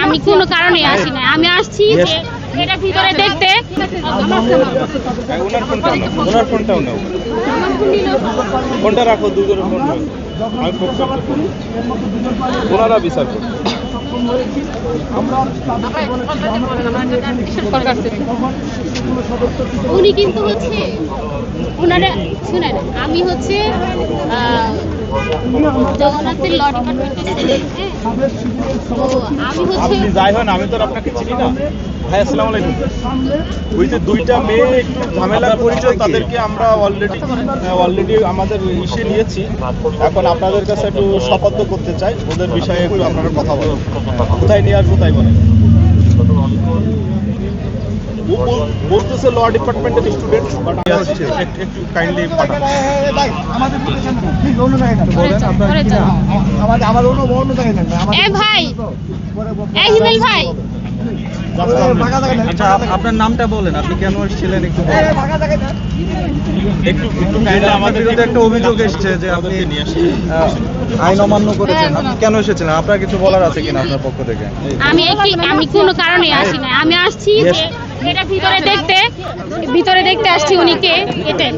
আমি কোনো কারণে আসি না, আমি আসছি যে এটা ভিতরে দেখতে। ওনার ফোনটাও নাও, ফোনটা রাখো, দুজনের ফোন রাখো। ওনারা বিচার করুন। উনি কিন্তু হচ্ছে ওনারা শুনেন, আমি হচ্ছে জগন্নাথের ল ডিপার্টমেন্টের ছেলে, তো আমি হচ্ছে আপনি যাই হন, আমি তো আর আপনাকে চিনি না। ভাই আসসালামু আলাইকুম। ওই যে দুইটা মেয়ে একটু ঝামেলার পরিচয়, তাদেরকে আমরা অলরেডি আমাদের ইসে নিয়েছি। এখন আপনাদের কাছে একটু শপথ করতে চাই, ওদের বিষয়ে একটু আপনারা কথা বলেন। কোথায় নিয়ে আসবো তাই বলেন। ও বলতেছে ল ডিপার্টমেন্টের স্টুডেন্টস, বাট একটু কাইন্ডলি পাঠান। এ ভাই, এ হিমেল ভাই, আচ্ছা, আপনার নামটা বলেন, আপনি কেন এসেছিলেন একটু বলেন। একটু কাইন্ডলি আমাদের বিরুদ্ধে একটা অভিযোগ এসেছে যে আপনি নিয়ে আসেন। আইন অমান্য করেছেন, আপনি কেন এসেছিলেন, আপনার কিছু বলার আছে কিনা আপনার পক্ষ থেকে? আমি কোনো কারণে আসি না, আমি আসছি যে এটা ভিতরে দেখতে আসছি উনিকে, এটাই।